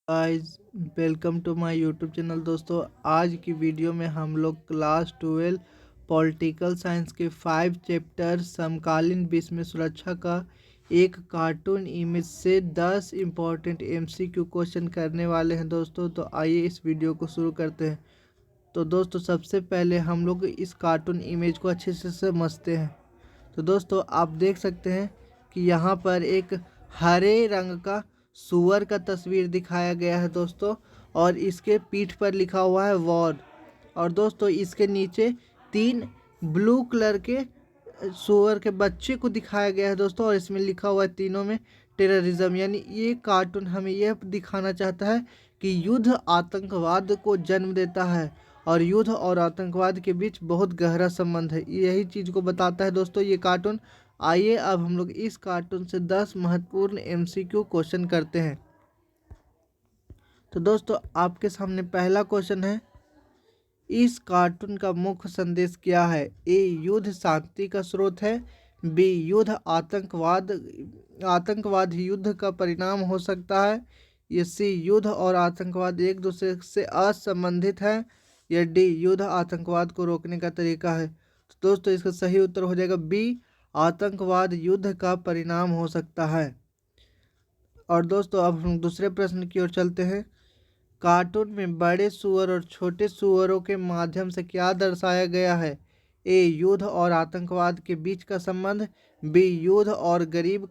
Guys, welcome to my YouTube channel. दोस्तों, आज की वीडियो में हम लोग क्लास 12 पॉलिटिकल साइंस के 5 चैप्टर समकालीन विश्व में सुरक्षा का एक कार्टून इमेज से 10 इम्पोर्टेंट एमसीक्यू क्वेश्चन करने वाले हैं। दोस्तों, तो आइए इस वीडियो को शुरू करते हैं। तो दोस्तों, सबसे पहले हम लोग इस कार्टून इमेज को अच्छे से समझते हैं। तो दोस्तों, आप देख सकते हैं कि यहाँ पर एक हरे रंग का सूअर का तस्वीर दिखाया गया है दोस्तों, और इसके पीठ पर लिखा हुआ है वॉर। और दोस्तों, इसके नीचे 3 ब्लू कलर के सूअर के बच्चे को दिखाया गया है दोस्तों, और इसमें लिखा हुआ है तीनों में टेररिज्म। यानी ये कार्टून हमें यह दिखाना चाहता है कि युद्ध आतंकवाद को जन्म देता है, और युद्ध और आतंकवाद के बीच बहुत गहरा संबंध है। यही चीज़ को बताता है दोस्तों ये कार्टून। आइए अब हम लोग इस कार्टून से 10 महत्वपूर्ण एमसीक्यू क्वेश्चन करते हैं। तो दोस्तों, आपके सामने पहला क्वेश्चन है, इस कार्टून का मुख्य संदेश क्या है? ए, युद्ध शांति का स्रोत है। बी, युद्ध आतंकवाद युद्ध का परिणाम हो सकता है। या सी, युद्ध और आतंकवाद एक दूसरे से असंबंधित है। या डी, युद्ध आतंकवाद को रोकने का तरीका है। तो दोस्तों, इसका सही उत्तर हो जाएगा बी, आतंकवाद युद्ध का परिणाम हो सकता है। और दोस्तों, अब हम दूसरे प्रश्न की ओर चलते हैं। कार्टून में बड़े सूअर और छोटे सूअरों के माध्यम से क्या दर्शाया गया है? ए, युद्ध और आतंकवाद के बीच का संबंध। बी, युद्ध और गरीबी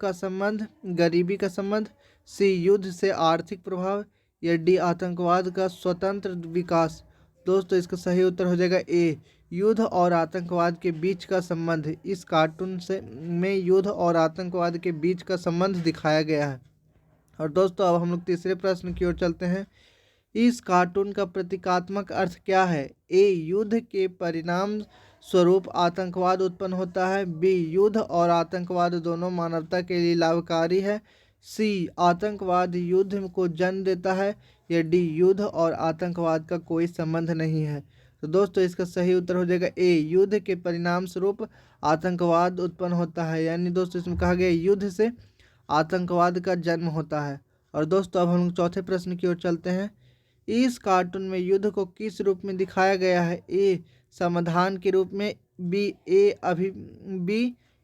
का संबंध। सी, युद्ध से आर्थिक प्रभाव। या डी, आतंकवाद का स्वतंत्र विकास। दोस्तों, इसका सही उत्तर हो जाएगा ए, युद्ध और आतंकवाद के बीच का संबंध। इस कार्टून से में युद्ध और आतंकवाद के बीच का संबंध दिखाया गया है। और दोस्तों, अब हम लोग तीसरे प्रश्न की ओर चलते हैं। इस कार्टून का प्रतीकात्मक अर्थ क्या है? ए, युद्ध के परिणाम स्वरूप आतंकवाद उत्पन्न होता है। बी, युद्ध और आतंकवाद दोनों मानवता के लिए लाभकारी है। सी, आतंकवाद युद्ध को जन्म देता है। या डी, युद्ध और आतंकवाद का कोई संबंध नहीं है। तो दोस्तों, इसका सही उत्तर हो जाएगा ए, युद्ध के परिणाम स्वरूप आतंकवाद उत्पन्न होता है। यानी दोस्तों, इसमें कहा गया युद्ध से आतंकवाद का जन्म होता है। और दोस्तों, अब हम चौथे प्रश्न की ओर चलते हैं। इस कार्टून में युद्ध को किस रूप में दिखाया गया है? ए, समाधान के रूप में। बी,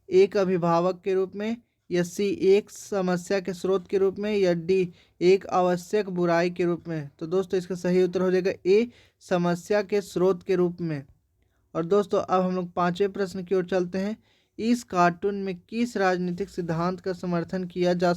एक अभिभावक के रूप में। या सी, एक समस्या के स्रोत के रूप में। या डी, एक आवश्यक बुराई के रूप में। तो दोस्तों, इसका सही उत्तर हो जाएगा ए, समस्या के स्रोत के रूप में। और दोस्तों, अब हम लोग पांचवें प्रश्न की ओर चलते हैं। इस कार्टून में किस राजनीतिक सिद्धांत का समर्थन किया जा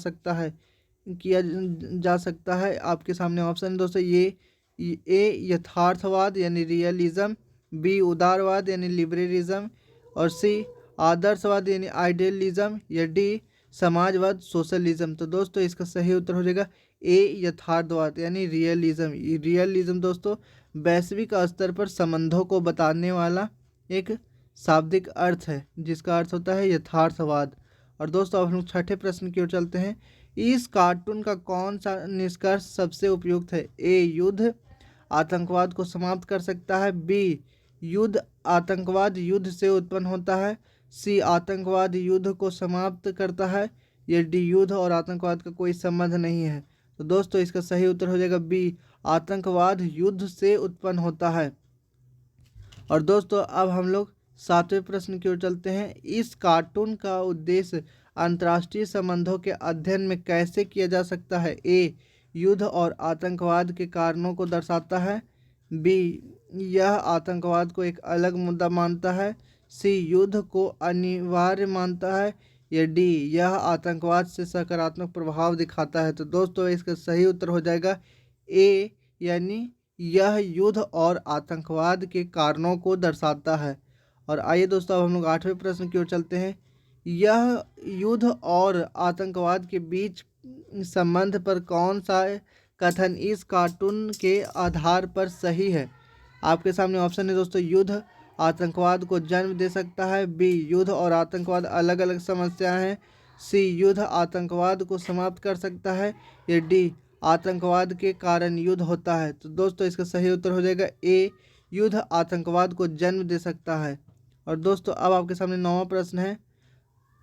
सकता है? आपके सामने ऑप्शन है दोस्तों। ये ए, यथार्थवाद यानी रियलिज्म। बी, उदारवाद यानी लिबरलिज्म। और सी, आदर्शवाद यानी आइडियलिज्म। या डी, समाजवाद सोशलिज्म। तो दोस्तों, इसका सही उत्तर हो जाएगा ए, यथार्थवाद यानी रियलिज्म। रियलिज्म दोस्तों वैश्विक स्तर पर संबंधों को बताने वाला एक शाब्दिक अर्थ है, जिसका अर्थ होता है यथार्थवाद। और दोस्तों, अब हम छठे प्रश्न की ओर चलते हैं। इस कार्टून का कौन सा निष्कर्ष सबसे उपयुक्त है? ए, युद्ध आतंकवाद को समाप्त कर सकता है। बी, आतंकवाद युद्ध से उत्पन्न होता है। सी, आतंकवाद युद्ध को समाप्त करता है। या डी, युद्ध और आतंकवाद का कोई संबंध नहीं है। तो दोस्तों, इसका सही उत्तर हो जाएगा बी, आतंकवाद युद्ध से उत्पन्न होता है। और दोस्तों, अब हम लोग सातवें प्रश्न की ओर चलते हैं। इस कार्टून का उद्देश्य अंतर्राष्ट्रीय संबंधों के अध्ययन में कैसे किया जा सकता है? ए, युद्ध और आतंकवाद के कारणों को दर्शाता है। बी, यह आतंकवाद को एक अलग मुद्दा मानता है। सी, युद्ध को अनिवार्य मानता है। या डी, यह आतंकवाद से सकारात्मक प्रभाव दिखाता है। तो दोस्तों, इसका सही उत्तर हो जाएगा ए, यानी यह युद्ध और आतंकवाद के कारणों को दर्शाता है। और आइए दोस्तों, अब हम लोग आठवें प्रश्न की ओर चलते हैं। यह युद्ध और आतंकवाद के बीच संबंध पर कौन सा कथन इस कार्टून के आधार पर सही है? आपके सामने ऑप्शन है दोस्तों। युद्ध आतंकवाद को जन्म दे सकता है। बी, युद्ध और आतंकवाद अलग अलग समस्याएं हैं। सी, युद्ध आतंकवाद को समाप्त कर सकता है। या डी, आतंकवाद के कारण युद्ध होता है। तो दोस्तों, इसका सही उत्तर हो जाएगा ए, युद्ध आतंकवाद को जन्म दे सकता है। और दोस्तों, अब आपके सामने नौवां प्रश्न है।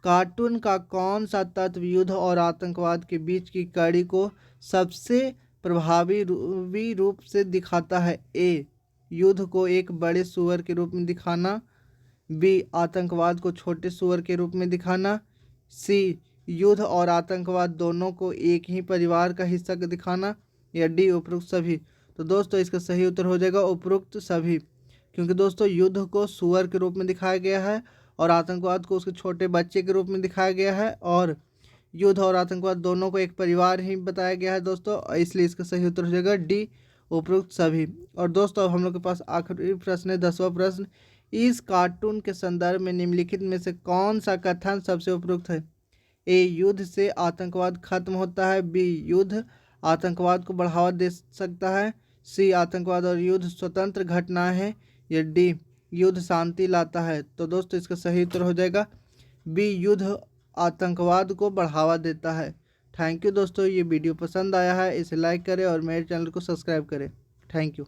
कार्टून का कौन सा तत्व युद्ध और आतंकवाद के बीच की कड़ी को सबसे प्रभावी रूप से दिखाता है? ए, युद्ध को एक बड़े सुअर के रूप में दिखाना, बी, आतंकवाद को छोटे सुअर के रूप में दिखाना, सी, युद्ध और आतंकवाद दोनों को एक ही परिवार का हिस्सा दिखाना, या डी, उपरोक्त सभी। तो दोस्तों इसका सही उत्तर हो जाएगा उपरोक्त सभी, क्योंकि दोस्तों युद्ध को सुअर के रूप में दिखाया गया है और आतंकवाद को उसके छोटे बच्चे के रूप में दिखाया गया है, और युद्ध और आतंकवाद दोनों को एक परिवार ही बताया गया है दोस्तों, इसलिए इसका सही उत्तर हो जाएगा डी, उपरोक्त सभी। और दोस्तों अब हम लोग के पास आखिरी प्रश्न है, 10वां प्रश्न। इस कार्टून के संदर्भ में निम्नलिखित में से कौन सा कथन सबसे उपयुक्त है? ए, युद्ध से आतंकवाद खत्म होता है, बी, युद्ध आतंकवाद को बढ़ावा दे सकता है, सी, आतंकवाद और युद्ध स्वतंत्र घटनाएं हैं, या डी, युद्ध शांति लाता है। तो दोस्तों इसका सही उत्तर हो जाएगा बी, युद्ध आतंकवाद को बढ़ावा देता है। थैंक यू दोस्तों, ये वीडियो पसंद आया है इसे लाइक करें और मेरे चैनल को सब्सक्राइब करें। Thank you.